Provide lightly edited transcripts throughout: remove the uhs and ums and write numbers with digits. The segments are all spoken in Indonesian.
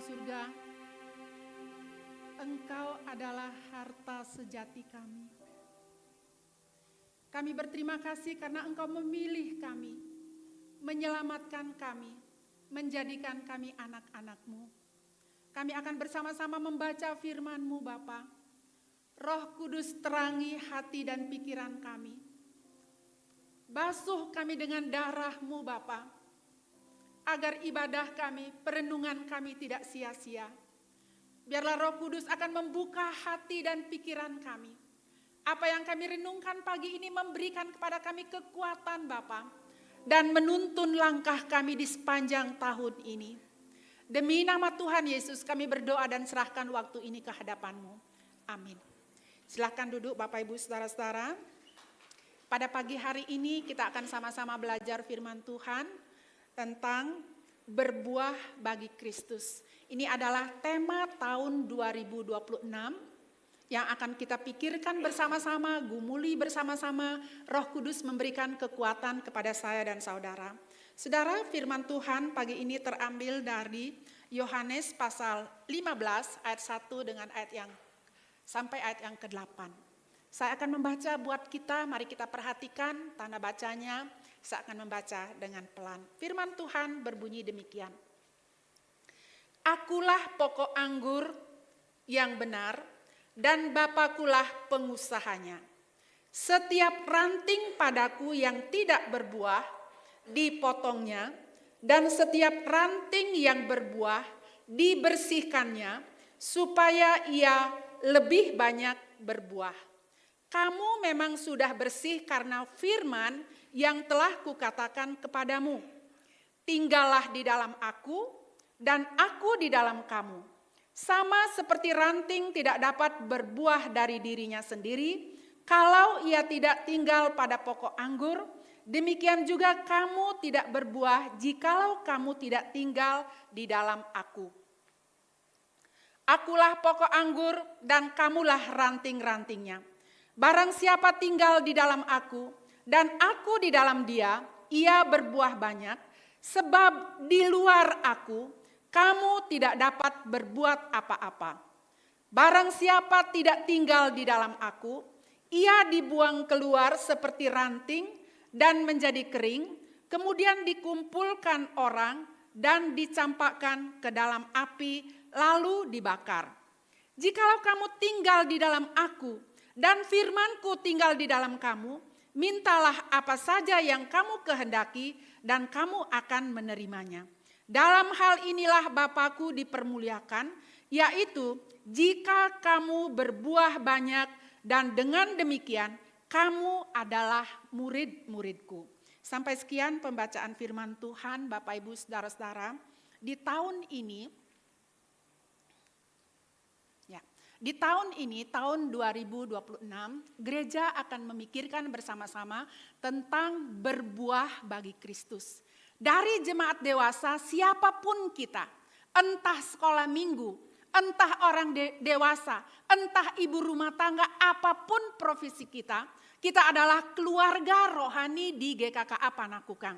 surga, Engkau adalah harta sejati kami. Kami berterima kasih karena Engkau memilih kami, menyelamatkan kami, menjadikan kami anak-anak-Mu. Kami akan bersama-sama membaca firman-Mu, Bapa. Roh Kudus terangi hati dan pikiran kami. Basuh kami dengan darah-Mu, Bapa, agar ibadah kami, perenungan kami tidak sia-sia. Biarlah Roh Kudus akan membuka hati dan pikiran kami. Apa yang kami renungkan pagi ini memberikan kepada kami kekuatan, Bapa, dan menuntun langkah kami di sepanjang tahun ini. Demi nama Tuhan Yesus kami berdoa dan serahkan waktu ini ke hadapan-Mu. Amin. Silakan duduk Bapak Ibu Saudara-saudara. Pada pagi hari ini kita akan sama-sama belajar firman Tuhan tentang berbuah bagi Kristus. Ini adalah tema tahun 2026 yang akan kita pikirkan bersama-sama, gumuli bersama-sama. Roh Kudus memberikan kekuatan kepada saya dan saudara. Saudara, firman Tuhan pagi ini terambil dari Yohanes pasal 15 ayat 1 dengan sampai ayat yang ke-8. Saya akan membaca buat kita, mari kita perhatikan tanda bacanya. Saya akan membaca dengan pelan. Firman Tuhan berbunyi demikian. Akulah pokok anggur yang benar dan Bapakulah pengusahanya. Setiap ranting padaku yang tidak berbuah dipotongnya dan setiap ranting yang berbuah dibersihkannya supaya ia lebih banyak berbuah. Kamu memang sudah bersih karena firman yang telah kukatakan kepadamu. Tinggallah di dalam aku dan aku di dalam kamu. Sama seperti ranting tidak dapat berbuah dari dirinya sendiri, kalau ia tidak tinggal pada pokok anggur, demikian juga kamu tidak berbuah jikalau kamu tidak tinggal di dalam aku. Akulah pokok anggur dan kamulah ranting-rantingnya. Barang siapa tinggal di dalam aku dan aku di dalam dia, ia berbuah banyak, sebab di luar aku, kamu tidak dapat berbuat apa-apa. Barang siapa tidak tinggal di dalam aku, ia dibuang keluar seperti ranting dan menjadi kering, kemudian dikumpulkan orang dan dicampakkan ke dalam api, lalu dibakar. Jikalau kamu tinggal di dalam aku, dan firman-Ku tinggal di dalam kamu, mintalah apa saja yang kamu kehendaki, dan kamu akan menerimanya. Dalam hal inilah Bapa-Ku dipermuliakan, yaitu jika kamu berbuah banyak dan dengan demikian kamu adalah murid-murid-Ku. Sampai sekian pembacaan firman Tuhan, Bapak Ibu Saudara-saudara. Di tahun ini, tahun 2026, gereja akan memikirkan bersama-sama tentang berbuah bagi Kristus. Dari jemaat dewasa, siapapun kita, entah sekolah minggu, entah orang dewasa, entah ibu rumah tangga, apapun profesi kita adalah keluarga rohani di GKKA Panakukang.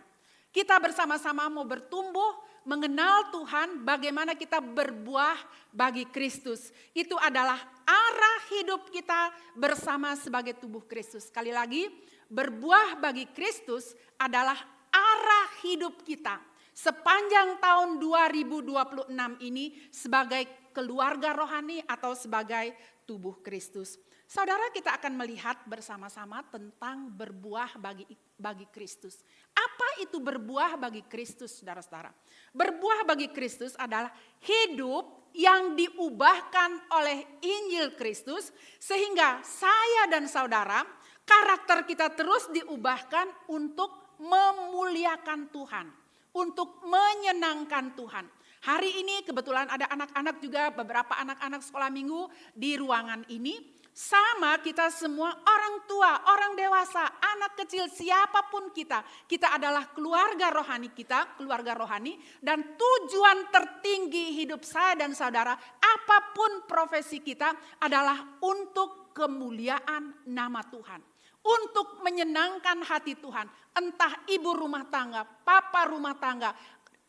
Kita bersama-sama mau bertumbuh, mengenal Tuhan, bagaimana kita berbuah bagi Kristus. Itu adalah arah hidup kita bersama sebagai tubuh Kristus. Sekali lagi, berbuah bagi Kristus adalah arah hidup kita sepanjang tahun 2026 ini sebagai keluarga rohani atau sebagai tubuh Kristus. Saudara, kita akan melihat bersama-sama tentang berbuah bagi Kristus. Apa itu berbuah bagi Kristus, saudara-saudara? Berbuah bagi Kristus adalah hidup yang diubahkan oleh Injil Kristus sehingga saya dan saudara, karakter kita terus diubahkan untuk memuliakan Tuhan, untuk menyenangkan Tuhan. Hari ini kebetulan ada anak-anak juga, beberapa anak-anak sekolah minggu di ruangan ini. Sama kita semua, orang tua, orang dewasa, anak kecil, siapapun kita adalah keluarga rohani kita, keluarga rohani. Dan tujuan tertinggi hidup saya dan saudara, apapun profesi kita adalah untuk kemuliaan nama Tuhan. Untuk menyenangkan hati Tuhan, entah ibu rumah tangga, papa rumah tangga,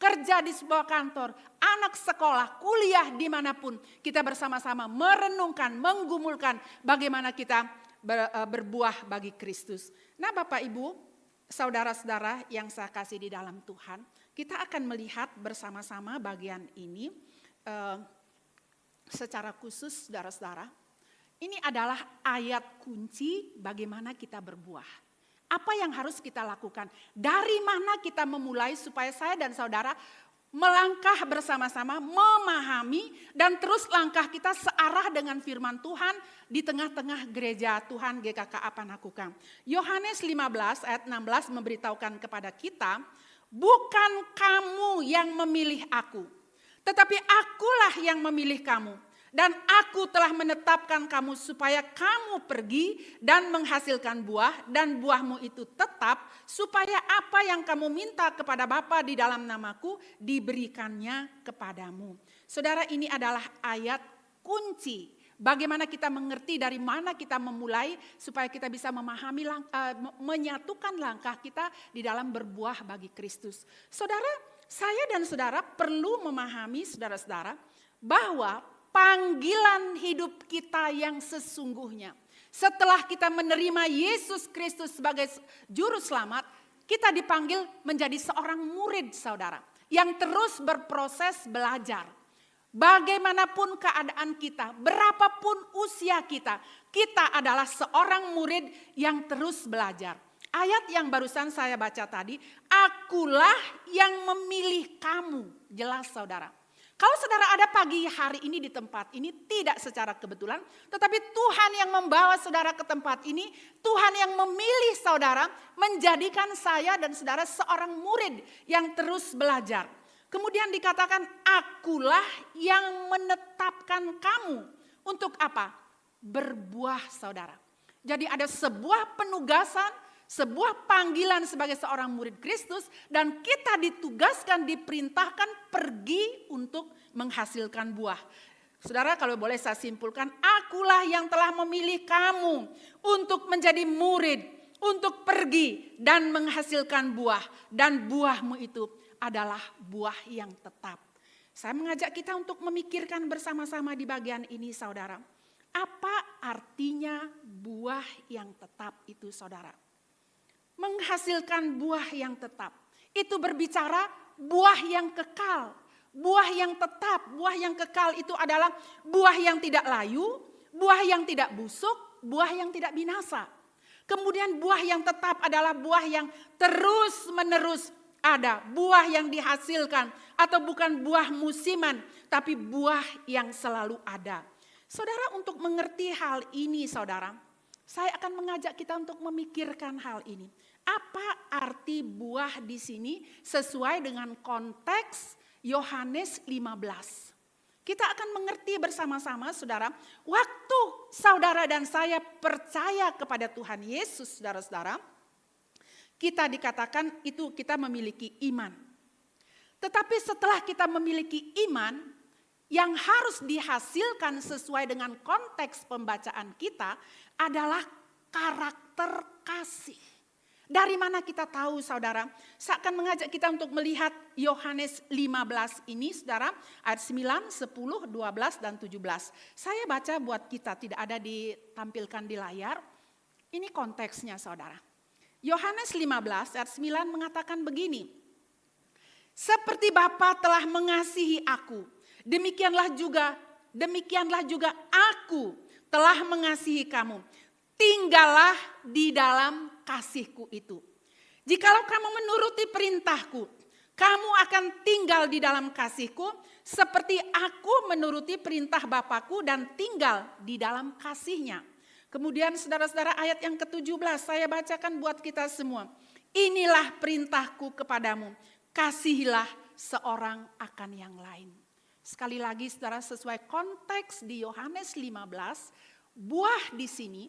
kerja di sebuah kantor, anak sekolah, kuliah dimanapun. Kita bersama-sama merenungkan, menggumulkan bagaimana kita berbuah bagi Kristus. Nah Bapak Ibu, saudara-saudara yang saya kasih di dalam Tuhan, kita akan melihat bersama-sama bagian ini secara khusus saudara-saudara. Ini adalah ayat kunci bagaimana kita berbuah. Apa yang harus kita lakukan? Dari mana kita memulai supaya saya dan saudara melangkah bersama-sama, memahami dan terus langkah kita searah dengan firman Tuhan di tengah-tengah gereja Tuhan GKK Panakukang. Yohanes 15 ayat 16 memberitahukan kepada kita, bukan kamu yang memilih aku, tetapi akulah yang memilih kamu. Dan aku telah menetapkan kamu supaya kamu pergi dan menghasilkan buah, dan buahmu itu tetap, supaya apa yang kamu minta kepada Bapa di dalam namaku diberikannya kepadamu. Saudara, ini adalah ayat kunci. Bagaimana kita mengerti dari mana kita memulai supaya kita bisa memahami menyatukan langkah kita di dalam berbuah bagi Kristus. Saudara, saya dan saudara perlu memahami saudara-saudara bahwa panggilan hidup kita yang sesungguhnya. Setelah kita menerima Yesus Kristus sebagai juru selamat, kita dipanggil menjadi seorang murid saudara. Yang terus berproses belajar. Bagaimanapun keadaan kita, berapapun usia kita, kita adalah seorang murid yang terus belajar. Ayat yang barusan saya baca tadi, akulah yang memilih kamu. Jelas saudara. Kalau saudara ada pagi hari ini di tempat ini tidak secara kebetulan, tetapi Tuhan yang membawa saudara ke tempat ini, Tuhan yang memilih saudara menjadikan saya dan saudara seorang murid yang terus belajar. Kemudian dikatakan akulah yang menetapkan kamu untuk apa? Berbuah saudara. Jadi ada sebuah penugasan, sebuah panggilan sebagai seorang murid Kristus dan kita ditugaskan, diperintahkan pergi untuk menghasilkan buah. Saudara, kalau boleh saya simpulkan, akulah yang telah memilih kamu untuk menjadi murid, untuk pergi dan menghasilkan buah. Dan buahmu itu adalah buah yang tetap. Saya mengajak kita untuk memikirkan bersama-sama di bagian ini saudara. Apa artinya buah yang tetap itu saudara? Menghasilkan buah yang tetap. Itu berbicara buah yang kekal, buah yang tetap. Buah yang kekal itu adalah buah yang tidak layu, buah yang tidak busuk, buah yang tidak binasa. Kemudian buah yang tetap adalah buah yang terus menerus ada. Buah yang dihasilkan atau bukan buah musiman, tapi buah yang selalu ada. Saudara, untuk mengerti hal ini saudara, saya akan mengajak kita untuk memikirkan hal ini. Apa arti buah di sini sesuai dengan konteks Yohanes 15. Kita akan mengerti bersama-sama saudara, waktu saudara dan saya percaya kepada Tuhan Yesus saudara-saudara, kita dikatakan itu kita memiliki iman. Tetapi setelah kita memiliki iman, yang harus dihasilkan sesuai dengan konteks pembacaan kita adalah karakter kasih. Dari mana kita tahu saudara? Saya akan mengajak kita untuk melihat Yohanes 15 ini saudara. Ayat 9, 10, 12 dan 17. Saya baca buat kita, tidak ada ditampilkan di layar. Ini konteksnya saudara. Yohanes 15 ayat 9 mengatakan begini. Seperti Bapa telah mengasihi aku, demikianlah juga aku telah mengasihi kamu. Tinggallah di dalam kasihku itu. Jikalau kamu menuruti perintahku, kamu akan tinggal di dalam kasihku seperti aku menuruti perintah Bapakku dan tinggal di dalam kasihnya. Kemudian saudara-saudara ayat yang ke-17 saya bacakan buat kita semua. Inilah perintahku kepadamu, kasihilah seorang akan yang lain. Sekali lagi saudara, sesuai konteks di Yohanes 15, buah di sini,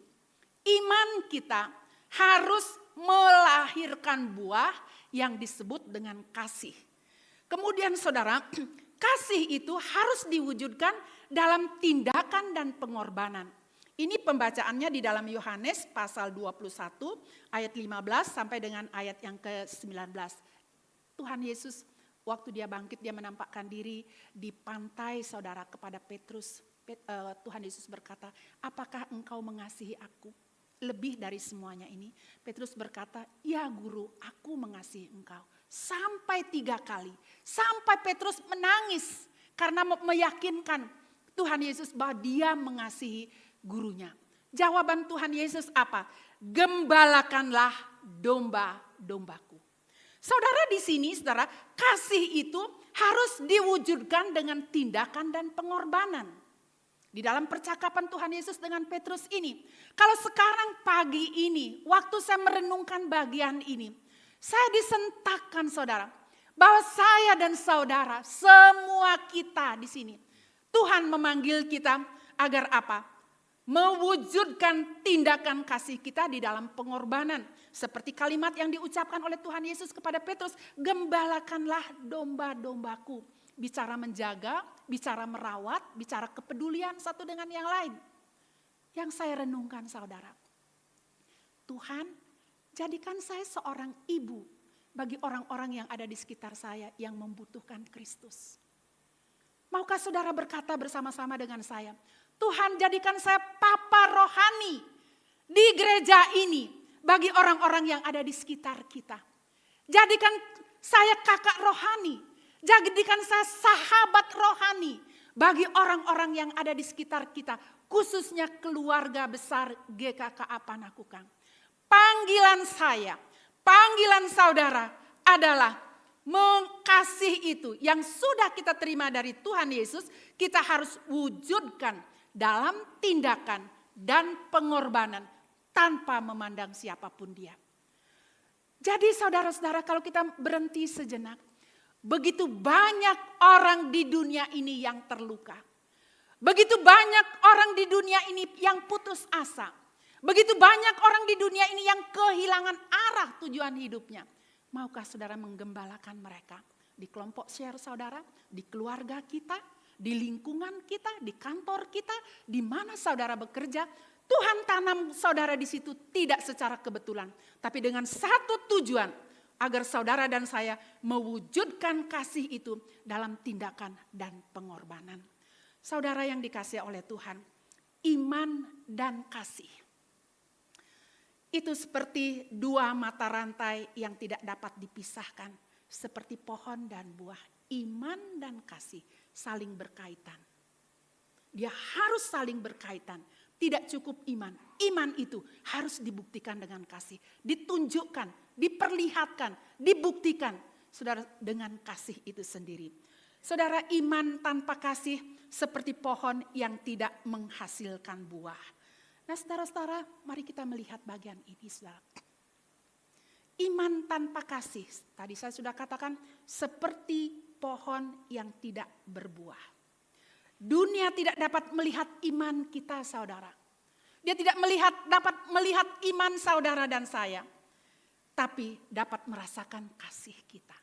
iman kita harus melahirkan buah yang disebut dengan kasih. Kemudian saudara, kasih itu harus diwujudkan dalam tindakan dan pengorbanan. Ini pembacaannya di dalam Yohanes pasal 21 ayat 15 sampai dengan ayat yang ke-19. Tuhan Yesus Waktu dia bangkit, dia menampakkan diri di pantai, saudara, kepada Petrus. Tuhan Yesus berkata, apakah engkau mengasihi aku lebih dari semuanya ini? Petrus berkata, ya guru, aku mengasihi engkau. Sampai 3 kali. Sampai Petrus menangis karena meyakinkan Tuhan Yesus bahwa dia mengasihi gurunya. Jawaban Tuhan Yesus apa? Gembalakanlah domba-dombaku. Saudara, di sini, saudara, kasih itu harus diwujudkan dengan tindakan dan pengorbanan. Di dalam percakapan Tuhan Yesus dengan Petrus ini. Kalau sekarang pagi ini, waktu saya merenungkan bagian ini, saya disentakkan, saudara, bahwa saya dan saudara, semua kita di sini, Tuhan memanggil kita agar apa? Mewujudkan tindakan kasih kita di dalam pengorbanan. Seperti kalimat yang diucapkan oleh Tuhan Yesus kepada Petrus, gembalakanlah domba-dombaku. Bicara menjaga, bicara merawat, bicara kepedulian satu dengan yang lain. Yang saya renungkan, saudara, Tuhan, jadikan saya seorang ibu bagi orang-orang yang ada di sekitar saya yang membutuhkan Kristus. Maukah saudara berkata bersama-sama dengan saya, Tuhan, jadikan saya papa rohani di gereja ini bagi orang-orang yang ada di sekitar kita. Jadikan saya kakak rohani, jadikan saya sahabat rohani bagi orang-orang yang ada di sekitar kita, khususnya keluarga besar GKKA Panakukang. Panggilan saya, panggilan saudara adalah mengasihi itu yang sudah kita terima dari Tuhan Yesus, kita harus wujudkan dalam tindakan dan pengorbanan tanpa memandang siapapun dia. Jadi saudara-saudara, kalau kita berhenti sejenak, begitu banyak orang di dunia ini yang terluka. Begitu banyak orang di dunia ini yang putus asa. Begitu banyak orang di dunia ini yang kehilangan arah tujuan hidupnya. Maukah saudara menggembalakan mereka? Di kelompok share saudara, di keluarga kita, di lingkungan kita, di kantor kita, di mana saudara bekerja. Tuhan tanam saudara di situ tidak secara kebetulan. Tapi dengan satu tujuan, agar saudara dan saya mewujudkan kasih itu dalam tindakan dan pengorbanan. Saudara yang dikasihi oleh Tuhan, iman dan kasih. Itu seperti 2 mata rantai yang tidak dapat dipisahkan. Seperti pohon dan buah, iman dan kasih saling berkaitan. Dia harus saling berkaitan. Tidak cukup iman. Iman itu harus dibuktikan dengan kasih. Ditunjukkan, diperlihatkan, dibuktikan. Saudara, dengan kasih itu sendiri. Saudara, iman tanpa kasih seperti pohon yang tidak menghasilkan buah. Nah saudara-saudara, mari kita melihat bagian ini, saudara. Iman tanpa kasih, tadi saya sudah katakan, seperti pohon yang tidak berbuah. Dunia tidak dapat melihat iman kita, saudara. Dia tidak dapat melihat iman saudara dan saya. Tapi dapat merasakan kasih kita.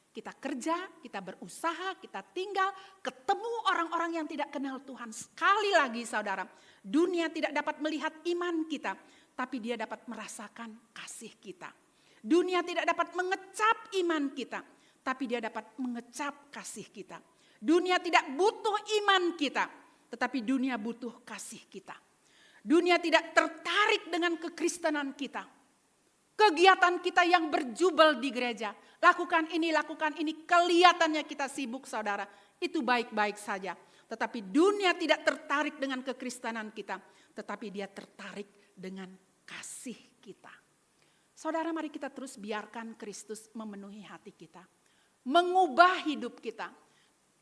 Kita kerja, kita berusaha, kita tinggal, ketemu orang-orang yang tidak kenal Tuhan. Sekali lagi saudara, dunia tidak dapat melihat iman kita, tapi dia dapat merasakan kasih kita. Dunia tidak dapat mengecap iman kita, tapi dia dapat mengecap kasih kita. Dunia tidak butuh iman kita, tetapi dunia butuh kasih kita. Dunia tidak tertarik dengan kekristenan kita. Kegiatan kita yang berjubel di gereja, lakukan ini, kelihatannya kita sibuk saudara, itu baik-baik saja. Tetapi dunia tidak tertarik dengan kekristenan kita, tetapi dia tertarik dengan kasih kita. Saudara, mari kita terus biarkan Kristus memenuhi hati kita, mengubah hidup kita.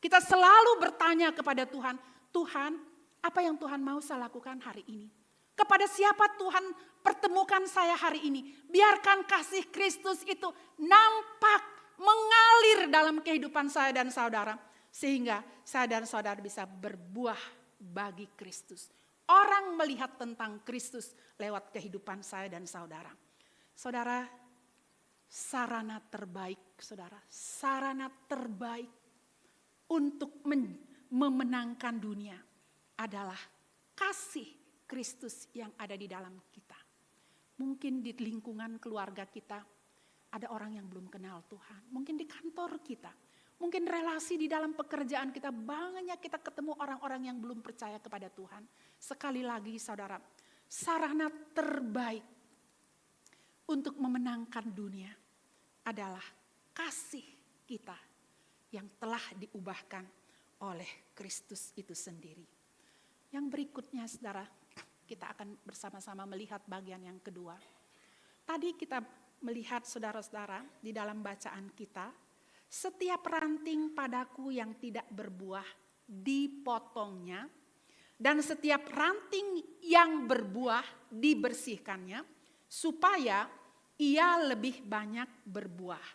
Kita selalu bertanya kepada Tuhan, Tuhan, apa yang Tuhan mau saya lakukan hari ini? Kepada siapa Tuhan pertemukan saya hari ini? Biarkan kasih Kristus itu nampak, mengalir dalam kehidupan saya dan saudara. Sehingga saya dan saudara bisa berbuah bagi Kristus. Orang melihat tentang Kristus lewat kehidupan saya dan saudara. Saudara, sarana terbaik, saudara, sarana terbaik untuk memenangkan dunia adalah kasih Kristus yang ada di dalam kita. Mungkin di lingkungan keluarga kita ada orang yang belum kenal Tuhan. Mungkin di kantor kita, mungkin relasi di dalam pekerjaan kita, banyak kita ketemu orang-orang yang belum percaya kepada Tuhan. Sekali lagi saudara, sarana terbaik untuk memenangkan dunia adalah kasih kita yang telah diubahkan oleh Kristus itu sendiri. Yang berikutnya saudara, kita akan bersama-sama melihat bagian yang kedua. Tadi kita melihat saudara-saudara di dalam bacaan kita, setiap ranting padaku yang tidak berbuah dipotongnya, dan setiap ranting yang berbuah dibersihkannya, supaya ia lebih banyak berbuah.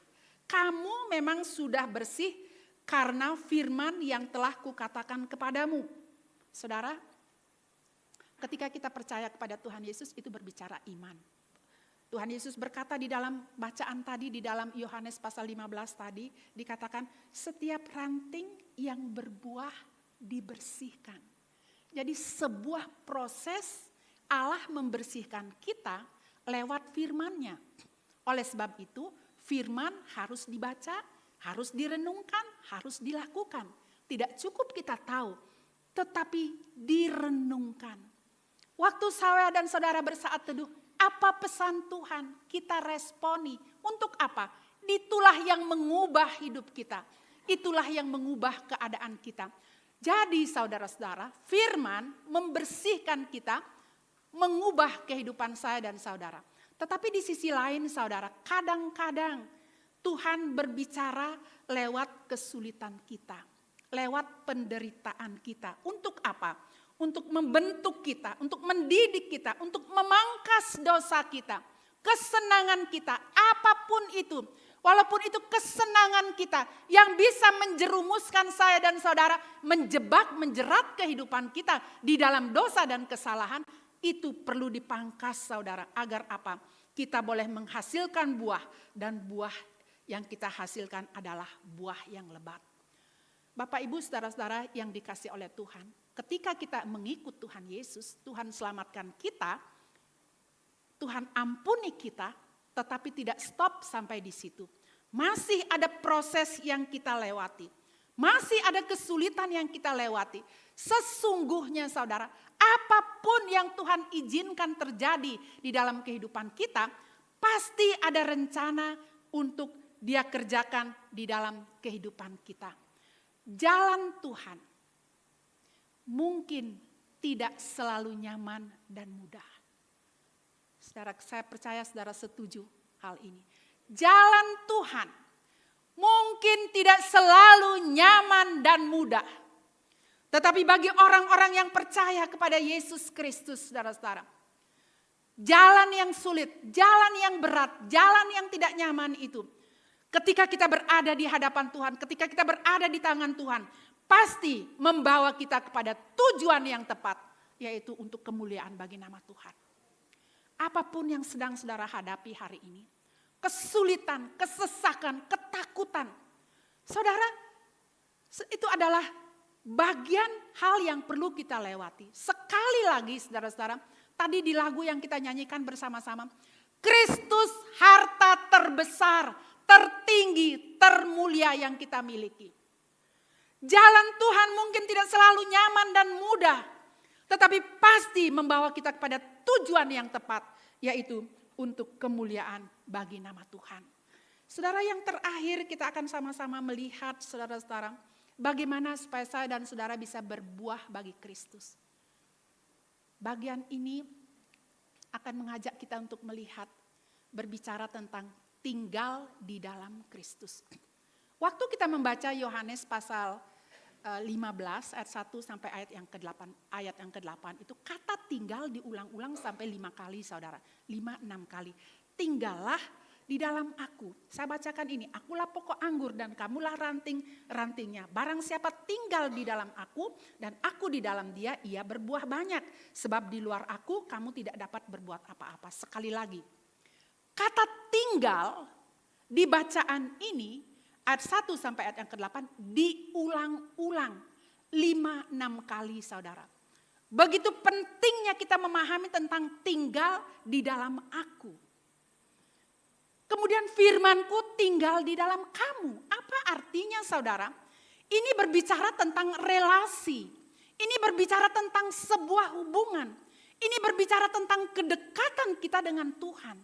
Kamu memang sudah bersih karena firman yang telah kukatakan kepadamu. Saudara, ketika kita percaya kepada Tuhan Yesus, itu berbicara iman. Tuhan Yesus berkata di dalam bacaan tadi, di dalam Yohanes pasal 15 tadi, dikatakan setiap ranting yang berbuah dibersihkan. Jadi sebuah proses Allah membersihkan kita lewat firman-Nya. Oleh sebab itu, firman harus dibaca, harus direnungkan, harus dilakukan. Tidak cukup kita tahu, tetapi direnungkan. Waktu saya dan saudara bersaat teduh, apa pesan Tuhan? Kita responi. Untuk apa? Itulah yang mengubah hidup kita. Itulah yang mengubah keadaan kita. Jadi saudara-saudara, firman membersihkan kita, mengubah kehidupan saya dan saudara. Tetapi di sisi lain saudara, kadang-kadang Tuhan berbicara lewat kesulitan kita, lewat penderitaan kita. Untuk apa? Untuk membentuk kita, untuk mendidik kita, untuk memangkas dosa kita, kesenangan kita, apapun itu. Walaupun itu kesenangan kita yang bisa menjerumuskan saya dan saudara, menjebak, menjerat kehidupan kita di dalam dosa dan kesalahan, itu perlu dipangkas saudara. Agar apa? Kita boleh menghasilkan buah, dan buah yang kita hasilkan adalah buah yang lebat. Bapak Ibu saudara-saudara yang dikasih oleh Tuhan, ketika kita mengikut Tuhan Yesus, Tuhan selamatkan kita, Tuhan ampuni kita, tetapi tidak stop sampai di situ. Masih ada proses yang kita lewati. Masih ada kesulitan yang kita lewati. Sesungguhnya saudara, apapun yang Tuhan izinkan terjadi di dalam kehidupan kita, pasti ada rencana untuk Dia kerjakan di dalam kehidupan kita. Jalan Tuhan mungkin tidak selalu nyaman dan mudah. Saudara, saya percaya saudara setuju hal ini. Jalan Tuhan mungkin tidak selalu nyaman dan mudah. Tetapi bagi orang-orang yang percaya kepada Yesus Kristus, saudara-saudara, jalan yang sulit, jalan yang berat, jalan yang tidak nyaman itu, ketika kita berada di hadapan Tuhan, ketika kita berada di tangan Tuhan, pasti membawa kita kepada tujuan yang tepat, yaitu untuk kemuliaan bagi nama Tuhan. Apapun yang sedang saudara hadapi hari ini, kesulitan, kesesakan, ketakutan, saudara, itu adalah bagian hal yang perlu kita lewati. Sekali lagi saudara-saudara, tadi di lagu yang kita nyanyikan bersama-sama, Kristus harta terbesar, tertinggi, termulia yang kita miliki. Jalan Tuhan mungkin tidak selalu nyaman dan mudah, tetapi pasti membawa kita kepada tujuan yang tepat, yaitu untuk kemuliaan bagi nama Tuhan. Saudara, yang terakhir kita akan sama-sama melihat saudara-saudara, bagaimana supaya saya dan saudara bisa berbuah bagi Kristus. Bagian ini akan mengajak kita untuk melihat, berbicara tentang tinggal di dalam Kristus. Waktu kita membaca Yohanes pasal 15 ayat 1 sampai ayat yang ke-8 itu kata tinggal diulang-ulang sampai 5 kali saudara, 5-6 kali. Tinggallah di dalam aku. Saya bacakan ini, akulah pokok anggur dan kamulah ranting-rantingnya. Barang siapa tinggal di dalam aku dan aku di dalam dia, ia berbuah banyak. Sebab di luar aku kamu tidak dapat berbuat apa-apa. Sekali lagi, kata tinggal di bacaan ini ayat 1 sampai ayat yang ke-8 diulang-ulang 5-6 kali saudara. Begitu pentingnya kita memahami tentang tinggal di dalam aku. Kemudian firman-Ku tinggal di dalam kamu. Apa artinya saudara? Ini berbicara tentang relasi. Ini berbicara tentang sebuah hubungan. Ini berbicara tentang kedekatan kita dengan Tuhan.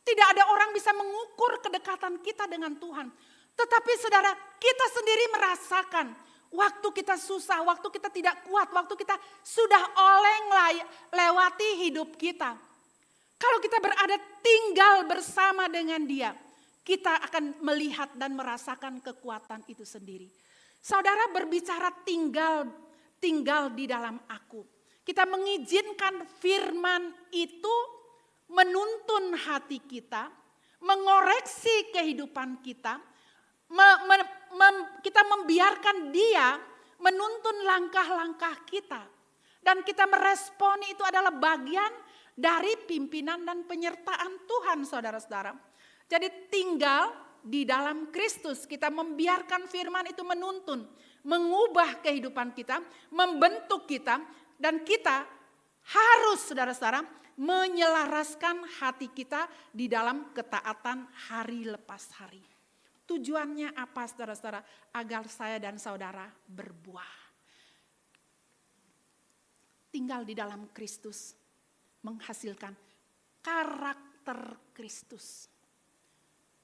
Tidak ada orang bisa mengukur kedekatan kita dengan Tuhan. Tetapi saudara, kita sendiri merasakan waktu kita susah, waktu kita tidak kuat, waktu kita sudah oleng lewati hidup kita. Kalau kita berada tinggal bersama dengan Dia, kita akan melihat dan merasakan kekuatan itu sendiri. Saudara berbicara tinggal di dalam aku. Kita mengizinkan firman itu menuntun hati kita, mengoreksi kehidupan kita, kita membiarkan Dia menuntun langkah-langkah kita. Dan kita meresponi itu adalah bagian dari pimpinan dan penyertaan Tuhan, saudara-saudara. Jadi tinggal di dalam Kristus, kita membiarkan firman itu menuntun, mengubah kehidupan kita, membentuk kita, dan kita harus, saudara-saudara, menyelaraskan hati kita di dalam ketaatan hari lepas hari. Tujuannya apa, saudara-saudara? Agar saya dan saudara berbuah. Tinggal di dalam Kristus menghasilkan karakter Kristus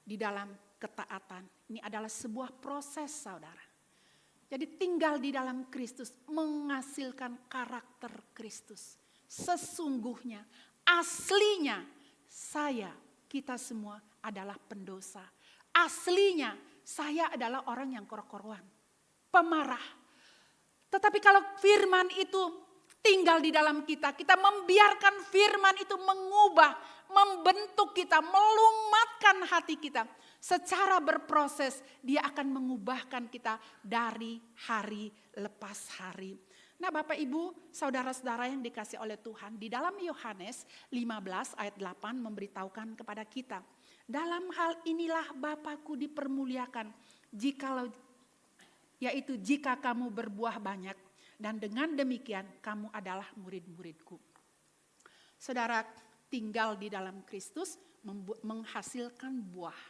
di dalam ketaatan. Ini adalah sebuah proses, saudara. Jadi tinggal di dalam Kristus menghasilkan karakter Kristus. Sesungguhnya, aslinya kita semua adalah pendosa. Aslinya saya adalah orang yang korok-korokan, pemarah. Tetapi kalau firman itu tinggal di dalam kita, kita membiarkan firman itu mengubah, membentuk kita, melumatkan hati kita. Secara berproses dia akan mengubahkan kita dari hari lepas hari. Nah Bapak Ibu, saudara-saudara yang dikasih oleh Tuhan, di dalam Yohanes 15 ayat 8 memberitahukan kepada kita, dalam hal inilah Bapa-Ku dipermuliakan, yaitu jika kamu berbuah banyak, dan dengan demikian kamu adalah murid-murid-Ku. Saudara, tinggal di dalam Kristus menghasilkan buah,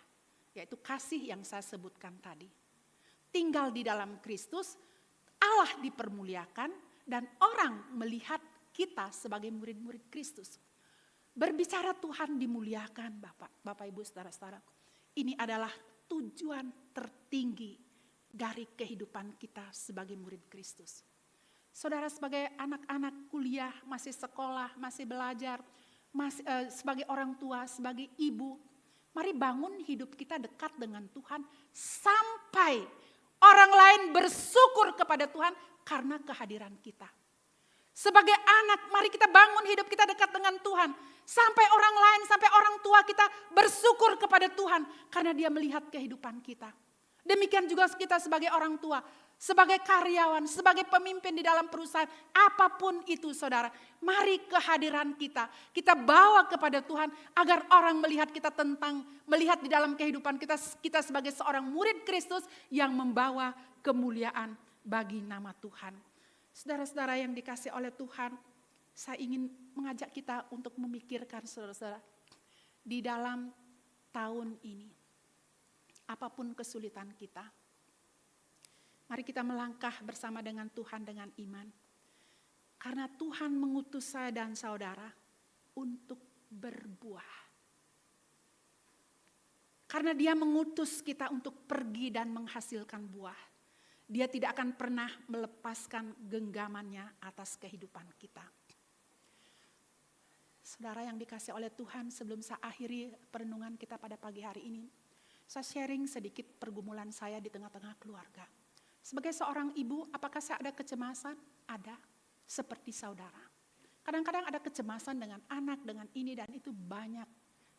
yaitu kasih yang saya sebutkan tadi. Tinggal di dalam Kristus, Allah dipermuliakan dan orang melihat kita sebagai murid-murid Kristus. Berbicara Tuhan dimuliakan Bapak Ibu saudara-saudara. Ini adalah tujuan tertinggi dari kehidupan kita sebagai murid Kristus. Saudara sebagai anak-anak kuliah, masih sekolah, masih belajar, sebagai orang tua, sebagai ibu, mari bangun hidup kita dekat dengan Tuhan sampai orang lain bersyukur kepada Tuhan karena kehadiran kita. Sebagai anak, mari kita bangun hidup kita dekat dengan Tuhan. Sampai orang lain, sampai orang tua kita bersyukur kepada Tuhan karena Dia melihat kehidupan kita. Demikian juga kita sebagai orang tua, sebagai karyawan, sebagai pemimpin di dalam perusahaan, apapun itu saudara. Mari kehadiran kita bawa kepada Tuhan agar orang melihat kita melihat di dalam kehidupan kita sebagai seorang murid Kristus yang membawa kemuliaan bagi nama Tuhan. Saudara-saudara yang dikasih oleh Tuhan, saya ingin mengajak kita untuk memikirkan saudara-saudara, di dalam tahun ini, apapun kesulitan kita, mari kita melangkah bersama dengan Tuhan dengan iman. Karena Tuhan mengutus saya dan saudara untuk berbuah. Karena Dia mengutus kita untuk pergi dan menghasilkan buah. Dia tidak akan pernah melepaskan genggamannya atas kehidupan kita. Saudara yang dikasih oleh Tuhan, sebelum saya akhiri perenungan kita pada pagi hari ini, saya sharing sedikit pergumulan saya di tengah-tengah keluarga. Sebagai seorang ibu, apakah saya ada kecemasan? Ada, seperti saudara. Kadang-kadang ada kecemasan dengan anak, dengan ini dan itu banyak,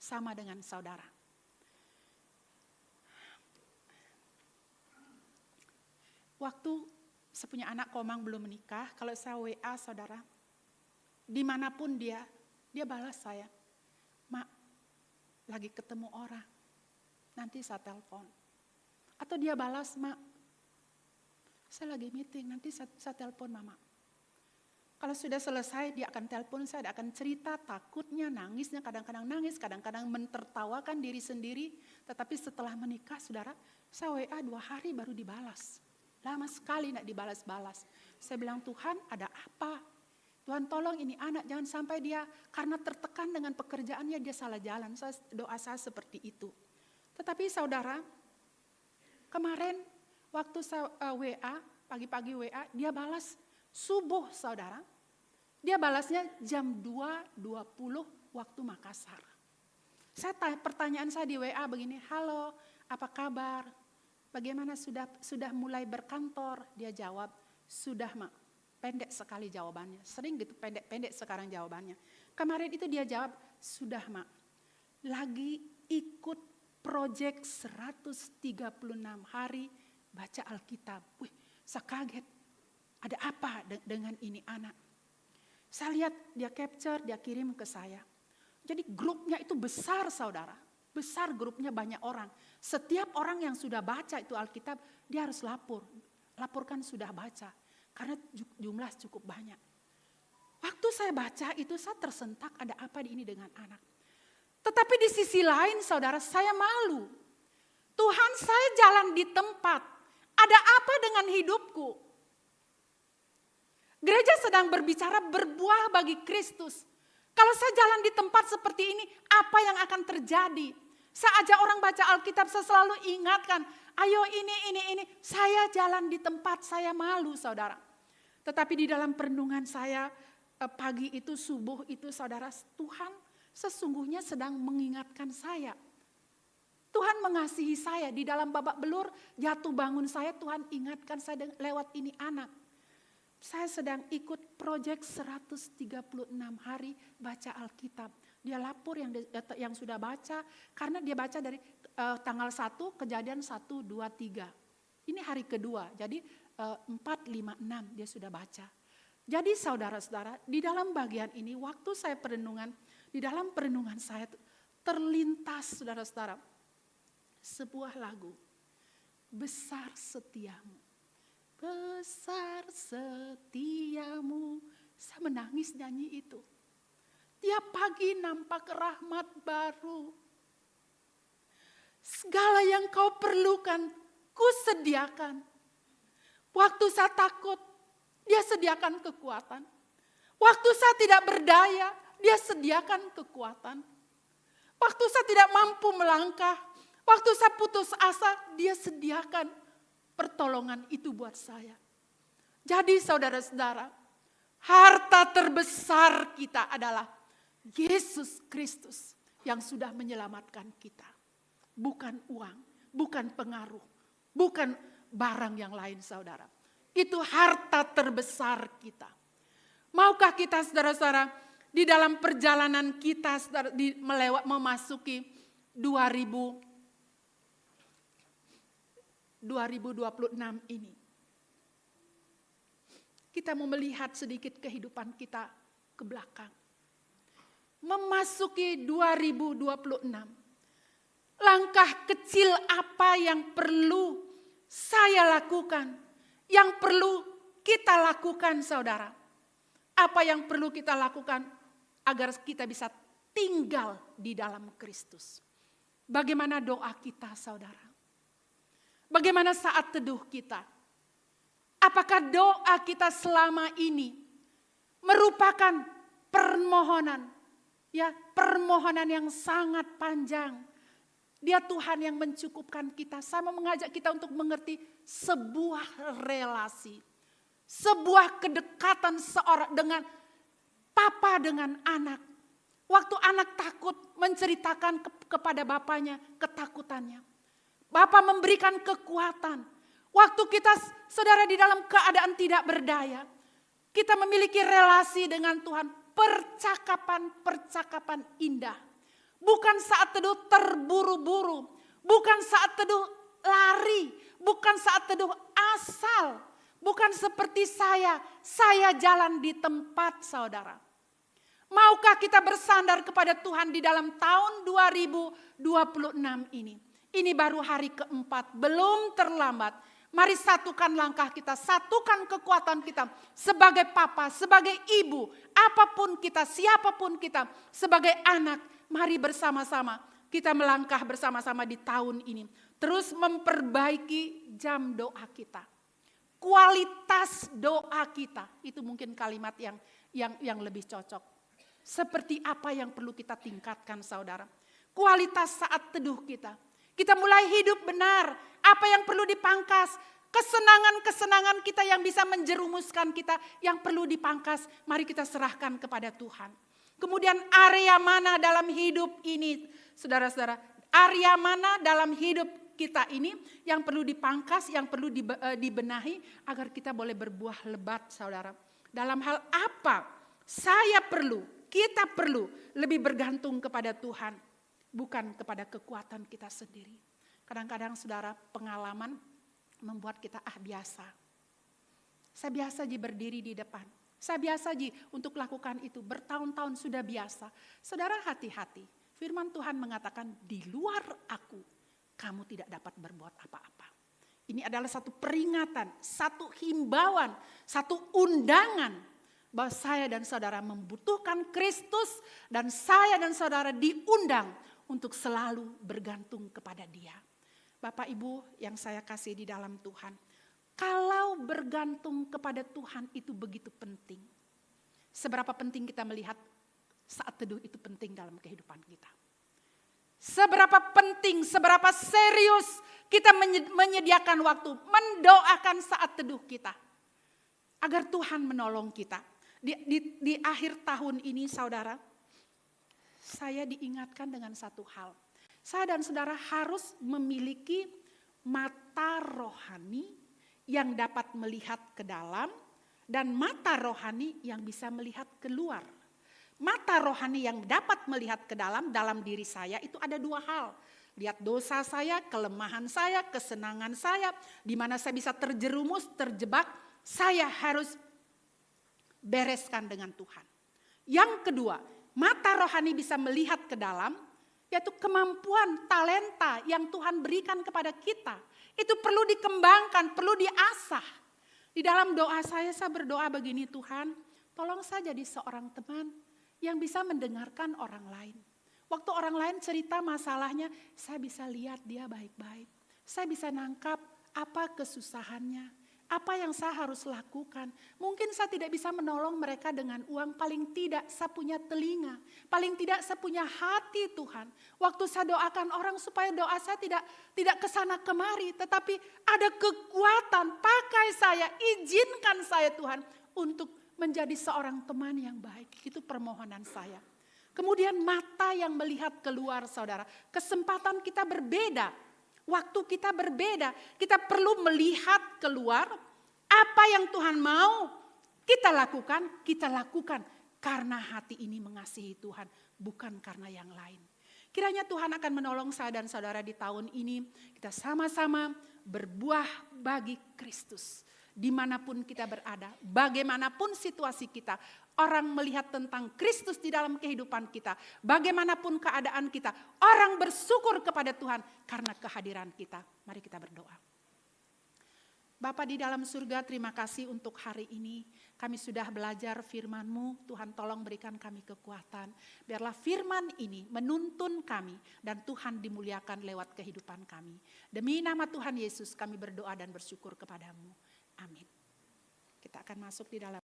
sama dengan saudara. Waktu saya punya anak Komang belum menikah, kalau saya WA saudara, dimanapun dia balas saya, Mak, lagi ketemu orang, nanti saya telepon. Atau dia balas, Mak, saya lagi meeting, nanti saya telepon Mama. Kalau sudah selesai dia akan telepon saya, dia akan cerita takutnya, nangisnya, kadang-kadang nangis, kadang-kadang mentertawakan diri sendiri. Tetapi setelah menikah saudara, saya WA 2 hari baru dibalas. Lama sekali tidak dibalas-balas. Saya bilang, Tuhan ada apa? Tuhan tolong ini anak jangan sampai dia karena tertekan dengan pekerjaannya dia salah jalan. Doa saya seperti itu. Tetapi saudara, kemarin waktu saya WA, pagi-pagi WA, dia balas subuh saudara. Dia balasnya jam 2.20 waktu Makassar. Pertanyaan saya di WA begini, halo apa kabar? Bagaimana sudah mulai berkantor? Dia jawab, sudah Mak. Pendek sekali jawabannya. Sering gitu pendek-pendek sekarang jawabannya. Kemarin itu dia jawab, sudah Mak. Lagi ikut proyek 136 hari baca Alkitab. Wih, saya kaget. Ada apa dengan ini anak? Saya lihat dia capture, dia kirim ke saya. Jadi grupnya itu besar saudara. Besar grupnya banyak orang. Setiap orang yang sudah baca itu Alkitab, dia harus laporkan sudah baca. Karena jumlah cukup banyak. Waktu saya baca itu saya tersentak ada apa ini dengan anak. Tetapi di sisi lain saudara saya malu. Tuhan saya jalan di tempat. Ada apa dengan hidupku? Gereja sedang berbicara berbuah bagi Kristus. Kalau saya jalan di tempat seperti ini, apa yang akan terjadi? Saya ajak orang baca Alkitab, saya selalu ingatkan, ayo ini. Saya jalan di tempat, saya malu saudara. Tetapi di dalam perenungan saya, pagi itu, subuh itu saudara, Tuhan sesungguhnya sedang mengingatkan saya. Tuhan mengasihi saya, di dalam babak belur, jatuh bangun saya, Tuhan ingatkan saya lewat ini anak. Saya sedang ikut proyek 136 hari baca Alkitab. Dia lapor yang sudah baca, karena dia baca dari tanggal 1, kejadian 1, 2, 3. Ini hari kedua, jadi 4, 5, 6 dia sudah baca. Jadi saudara-saudara, di dalam bagian ini, waktu saya perenungan, di dalam perenungan saya terlintas saudara-saudara, sebuah lagu, Besar Setiamu. Besar setiamu. Saya menangis nyanyi itu. Tiap pagi nampak rahmat baru. Segala yang kau perlukan, ku sediakan. Waktu saya takut, dia sediakan kekuatan. Waktu saya tidak berdaya, dia sediakan kekuatan. Waktu saya tidak mampu melangkah, waktu saya putus asa, dia sediakan pertolongan itu buat saya. Jadi saudara-saudara, harta terbesar kita adalah Yesus Kristus yang sudah menyelamatkan kita. Bukan uang, bukan pengaruh, bukan barang yang lain saudara. Itu harta terbesar kita. Maukah kita saudara-saudara di dalam perjalanan kita memasuki 2026 ini. Kita mau melihat sedikit kehidupan kita ke belakang. Memasuki 2026. Langkah kecil apa yang perlu saya lakukan? Yang perlu kita lakukan saudara? Apa yang perlu kita lakukan agar kita bisa tinggal di dalam Kristus? Bagaimana doa kita saudara? Bagaimana saat teduh kita? Apakah doa kita selama ini merupakan permohonan? Ya, permohonan yang sangat panjang. Dia Tuhan yang mencukupkan kita. Saya mau mengajak kita untuk mengerti sebuah relasi. Sebuah kedekatan seorang dengan papa dengan anak. Waktu anak takut menceritakan kepada bapaknya ketakutannya. Bapa memberikan kekuatan. Waktu kita saudara di dalam keadaan tidak berdaya. Kita memiliki relasi dengan Tuhan. Percakapan indah. Bukan saat teduh terburu-buru. Bukan saat teduh lari. Bukan saat teduh asal. Bukan seperti saya jalan di tempat saudara. Maukah kita bersandar kepada Tuhan di dalam tahun 2026 ini? Ini baru hari keempat, belum terlambat. Mari satukan langkah kita, satukan kekuatan kita sebagai papa, sebagai ibu, apapun kita, siapapun kita, sebagai anak. Mari bersama-sama kita melangkah bersama-sama di tahun ini. Terus memperbaiki jam doa kita. Kualitas doa kita, itu mungkin kalimat yang lebih cocok. Seperti apa yang perlu kita tingkatkan saudara. Kualitas saat teduh kita. Kita mulai hidup benar. Apa yang perlu dipangkas. Kesenangan-kesenangan kita yang bisa menjerumuskan kita. Yang perlu dipangkas. Mari kita serahkan kepada Tuhan. Kemudian area mana dalam hidup ini. Saudara-saudara. Area mana dalam hidup kita ini. Yang perlu dipangkas. Yang perlu dibenahi. Agar kita boleh berbuah lebat saudara. Dalam hal apa saya perlu. Kita perlu lebih bergantung kepada Tuhan. Bukan kepada kekuatan kita sendiri. Kadang-kadang saudara pengalaman membuat kita biasa. Saya biasa berdiri di depan. Saya biasa untuk lakukan itu. Bertahun-tahun sudah biasa. Saudara hati-hati. Firman Tuhan mengatakan di luar aku kamu tidak dapat berbuat apa-apa. Ini adalah satu peringatan, satu himbauan, satu undangan. Bahwa saya dan saudara membutuhkan Kristus. Dan saya dan saudara diundang untuk selalu bergantung kepada Dia. Bapak Ibu yang saya kasih di dalam Tuhan. Kalau bergantung kepada Tuhan itu begitu penting. Seberapa penting kita melihat saat teduh itu penting dalam kehidupan kita. Seberapa penting, seberapa serius kita menyediakan waktu. Mendoakan saat teduh kita. Agar Tuhan menolong kita. Di akhir tahun ini saudara. Saya diingatkan dengan satu hal. Saya dan saudara harus memiliki mata rohani yang dapat melihat ke dalam dan mata rohani yang bisa melihat keluar. Mata rohani yang dapat melihat ke dalam diri saya itu ada dua hal. Lihat dosa saya, kelemahan saya, kesenangan saya, di mana saya bisa terjerumus, terjebak, saya harus bereskan dengan Tuhan. Yang kedua, mata rohani bisa melihat ke dalam, yaitu kemampuan, talenta yang Tuhan berikan kepada kita. Itu perlu dikembangkan, perlu diasah. Di dalam doa saya berdoa begini, Tuhan, tolong saya jadi seorang teman yang bisa mendengarkan orang lain. Waktu orang lain cerita masalahnya, saya bisa lihat dia baik-baik. Saya bisa nangkap apa kesusahannya. Apa yang saya harus lakukan? Mungkin saya tidak bisa menolong mereka dengan uang. Paling tidak saya punya telinga. Paling tidak saya punya hati Tuhan. Waktu saya doakan orang supaya doa saya tidak kesana kemari. Tetapi ada kekuatan. Pakai saya, izinkan saya Tuhan. Untuk menjadi seorang teman yang baik. Itu permohonan saya. Kemudian mata yang melihat keluar saudara. Kesempatan kita berbeda. Waktu kita berbeda, kita perlu melihat keluar apa yang Tuhan mau kita lakukan karena hati ini mengasihi Tuhan, bukan karena yang lain. Kiranya Tuhan akan menolong saya dan saudara di tahun ini, kita sama-sama berbuah bagi Kristus. Dimanapun kita berada, bagaimanapun situasi kita, orang melihat tentang Kristus di dalam kehidupan kita, bagaimanapun keadaan kita, orang bersyukur kepada Tuhan karena kehadiran kita. Mari kita berdoa. Bapa di dalam surga, terima kasih untuk hari ini. Kami sudah belajar firman-Mu, Tuhan tolong berikan kami kekuatan. Biarlah firman ini menuntun kami dan Tuhan dimuliakan lewat kehidupan kami. Demi nama Tuhan Yesus kami berdoa dan bersyukur kepada-Mu. Amin. Kita akan masuk di dalam